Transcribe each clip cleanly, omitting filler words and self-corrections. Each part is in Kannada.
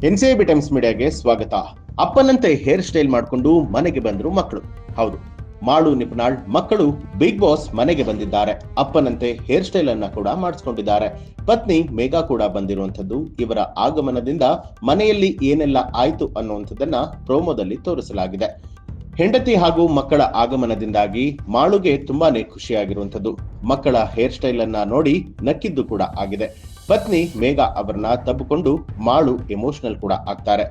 ಎನ್ಸಿಬಿ ಟೈಮ್ಸ್ ಮೀಡಿಯಾಗೆ ಸ್ವಾಗತ. ಅಪ್ಪನಂತೆ ಹೇರ್ ಸ್ಟೈಲ್ ಮಾಡಿಕೊಂಡು ಮನೆಗೆ ಬಂದ್ರು ಮಕ್ಕಳು. ಹೌದು, ಮಾಳು ನಿಪುಣಾಳ್ ಮಕ್ಕಳು ಬಿಗ್ ಬಾಸ್ ಮನೆಗೆ ಬಂದಿದ್ದಾರೆ. ಅಪ್ಪನಂತೆ ಹೇರ್ ಸ್ಟೈಲ್ ಅನ್ನ ಕೂಡ ಮಾಡಿಸ್ಕೊಂಡಿದ್ದಾರೆ. ಪತ್ನಿ ಮೇಘಾ ಕೂಡ ಬಂದಿರುವಂತದ್ದು. ಇವರ ಆಗಮನದಿಂದ ಮನೆಯಲ್ಲಿ ಏನೆಲ್ಲ ಆಯ್ತು ಅನ್ನುವಂಥದ್ದನ್ನ ಪ್ರೋಮೋದಲ್ಲಿ ತೋರಿಸಲಾಗಿದೆ. ಹೆಂಡತಿ ಹಾಗೂ ಮಕ್ಕಳ ಆಗಮನದಿಂದಾಗಿ ಮಾಳುಗೆ ತುಂಬಾನೇ ಖುಷಿಯಾಗಿರುವಂತದ್ದು. ಮಕ್ಕಳ ಹೇರ್ ಸ್ಟೈಲ್ ಅನ್ನ ನೋಡಿ ನಕ್ಕಿದ್ದು ಕೂಡ ಆಗಿದೆ. ಪತ್ನಿ ಮೇಘಾ ಅವರನ್ನ ತಬ್ಬಿಕೊಂಡು ಮಾಳು ಎಮೋಷನಲ್ ಕೂಡ ಆಗ್ತಾರೆ.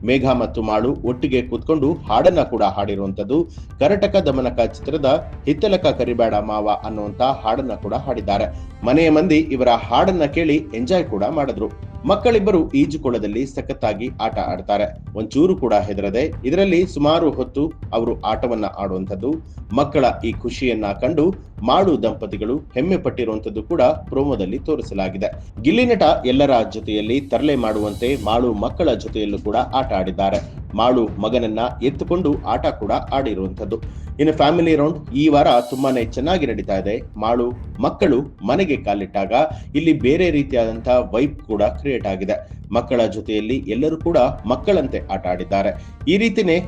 ಮೇಘಾ ಮತ್ತು ಮಾಳು ಒಟ್ಟಿಗೆ ಕೂತ್ಕೊಂಡು ಹಾಡನ್ನ ಕೂಡ ಹಾಡಿರುವಂತದ್ದು. ಕರಟಕ ದಮನಕ ಚಿತ್ರದ ಹಿತ್ತಲಕ ಕರಿಬೇಡ ಮಾವ ಅನ್ನುವಂತ ಹಾಡನ್ನ ಕೂಡ ಹಾಡಿದ್ದಾರೆ. ಮನೆಯ ಮಂದಿ ಇವರ ಹಾಡನ್ನ ಕೇಳಿ ಎಂಜಾಯ್ ಕೂಡ ಮಾಡಿದ್ರು. ಮಕ್ಕಳಿಬ್ಬರು ಈಜುಕೊಳದಲ್ಲಿ ಸಖತ್ತಾಗಿ ಆಟ ಆಡ್ತಾರೆ. ಒಂಚೂರು ಕೂಡ ಹೆದರದೆ ಇದರಲ್ಲಿ ಸುಮಾರು ಹೊತ್ತು ಅವರು ಆಟವನ್ನ ಆಡುವಂಥದ್ದು. ಮಕ್ಕಳ ಈ ಖುಷಿಯನ್ನ ಕಂಡು ಮಾಳು ದಂಪತಿಗಳು ಹೆಮ್ಮೆ ಪಟ್ಟಿರುವಂತದ್ದು ಕೂಡ ಪ್ರೋಮೋದಲ್ಲಿ ತೋರಿಸಲಾಗಿದೆ. ಗಿಲ್ಲಿ ನಟ ಎಲ್ಲರ ಜೊತೆಯಲ್ಲಿ ತರಲೆ ಮಾಡುವಂತೆ ಮಾಳು ಮಕ್ಕಳ ಜೊತೆಯಲ್ಲೂ ಕೂಡ ಆಟ ಆಡಿದ್ದಾರೆ. ಮಾಳು ಮಗನನ್ನ ಎತ್ತುಕೊಂಡು ಆಟ ಕೂಡ ಆಡಿರುವಂತದ್ದು. ಇನ್ನು ಫ್ಯಾಮಿಲಿ ರೌಂಡ್ ಈ ವಾರ ತುಂಬಾನೇ ಚೆನ್ನಾಗಿ ನಡೀತಾ ಇದೆ. ಮಾಳು ಮಕ್ಕಳು ಮನೆಗೆ ಕಾಲಿಟ್ಟಾಗ ಇಲ್ಲಿ ಬೇರೆ ರೀತಿಯಾದಂತ ವೈಬ್ ಕೂಡ ಕ್ರಿಯೇಟ್ ಆಗಿದೆ. ಮಕ್ಕಳ ಜೊತೆಯಲ್ಲಿ ಎಲ್ಲರೂ ಕೂಡ ಮಕ್ಕಳಂತೆ ಆಟ ಆಡಿದ್ದಾರೆ. ಈ ರೀತಿನೇ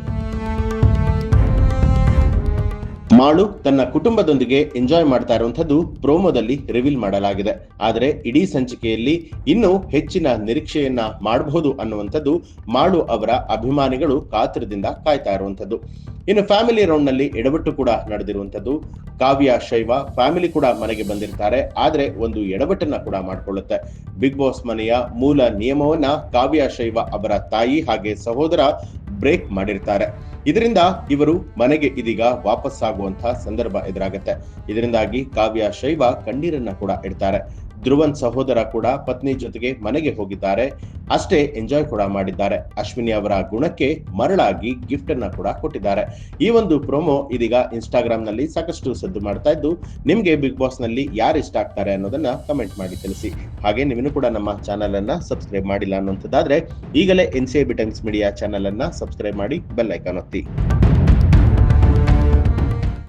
ಮಾಳು ತನ್ನ ಕುಟುಂಬದೊಂದಿಗೆ ಎಂಜಾಯ್ ಮಾಡ್ತಾ ಇರುವಂತದ್ದು ಪ್ರೋಮೋದಲ್ಲಿ ರಿವೀಲ್ ಮಾಡಲಾಗಿದೆ. ಆದರೆ ಇಡೀ ಸಂಚಿಕೆಯಲ್ಲಿ ಇನ್ನೂ ಹೆಚ್ಚಿನ ನಿರೀಕ್ಷೆಯನ್ನ ಮಾಡಬಹುದು ಅನ್ನುವಂಥದ್ದು ಮಾಳು ಅವರ ಅಭಿಮಾನಿಗಳು ಕಾತರದಿಂದ ಕಾಯ್ತಾ ಇರುವಂತದ್ದು. ಇನ್ನು ಫ್ಯಾಮಿಲಿ ರೌಂಡ್ ನಲ್ಲಿ ಎಡವಟ್ಟು ಕೂಡ ನಡೆದಿರುವಂತದ್ದು. ಕಾವ್ಯ ಶೈವ ಫ್ಯಾಮಿಲಿ ಕೂಡ ಮನೆಗೆ ಬಂದಿರ್ತಾರೆ. ಆದ್ರೆ ಒಂದು ಎಡವಟ್ಟನ್ನ ಕೂಡ ಮಾಡ್ಕೊಳ್ಳುತ್ತೆ. ಬಿಗ್ ಬಾಸ್ ಮನೆಯ ಮೂಲ ನಿಯಮವನ್ನ ಕಾವ್ಯ ಶೈವ ಅವರ ತಾಯಿ ಹಾಗೆ ಸಹೋದರ ಬ್ರೇಕ್ ಮಾಡಿರ್ತಾರೆ. ಇದರಿಂದ ಇವರು ಮನೆಗೆ ಇದೀಗ ವಾಪಸ್ಸಾಗುವಂತಹ ಸಂದರ್ಭ ಎದುರಾಗುತ್ತೆ. ಇದರಿಂದಾಗಿ ಕಾವ್ಯ ಶೈವ ಕಣ್ಣೀರನ್ನ ಕೂಡ ಇಡ್ತಾರೆ. ಧ್ರುವನ್ ಸಹೋದರ ಕೂಡ ಪತ್ನಿ ಜೊತೆಗೆ ಮನೆಗೆ ಹೋಗಿದ್ದಾರೆ. ಅಷ್ಟೇ ಎಂಜಾಯ್ ಕೂಡ ಮಾಡಿದ್ದಾರೆ. ಅಶ್ವಿನಿ ಅವರ ಗುಣಕ್ಕೆ ಮರಳಾಗಿ ಗಿಫ್ಟ್ ಅನ್ನ ಕೂಡ ಕೊಟ್ಟಿದ್ದಾರೆ. ಈ ಒಂದು ಪ್ರೋಮೋ ಇದೀಗ ಇನ್ಸ್ಟಾಗ್ರಾಮ್ ನಲ್ಲಿ ಸಾಕಷ್ಟು ಸದ್ದು ಮಾಡ್ತಾ ಇದ್ದು, ನಿಮ್ಗೆ ಬಿಗ್ ಬಾಸ್ ನಲ್ಲಿ ಯಾರು ಇಷ್ಟ ಆಗ್ತಾರೆ ಅನ್ನೋದನ್ನ ಕಮೆಂಟ್ ಮಾಡಿ ತಿಳಿಸಿ. ಹಾಗೆ ನೀವಿನ್ನೂ ಕೂಡ ನಮ್ಮ ಚಾನಲ್ ಅನ್ನ ಸಬ್ಸ್ಕ್ರೈಬ್ ಮಾಡಿಲ್ಲ ಅನ್ನುವಂಥದ್ದಾದ್ರೆ ಈಗಲೇ ಎನ್ಸಿಬಿ ಟೈಮ್ಸ್ ಮೀಡಿಯಾ ಚಾನಲ್ ಅನ್ನ ಸಬ್ಸ್ಕ್ರೈಬ್ ಮಾಡಿ ಬೆಲ್ ಐಕಾನ್ ಒತ್ತಿ.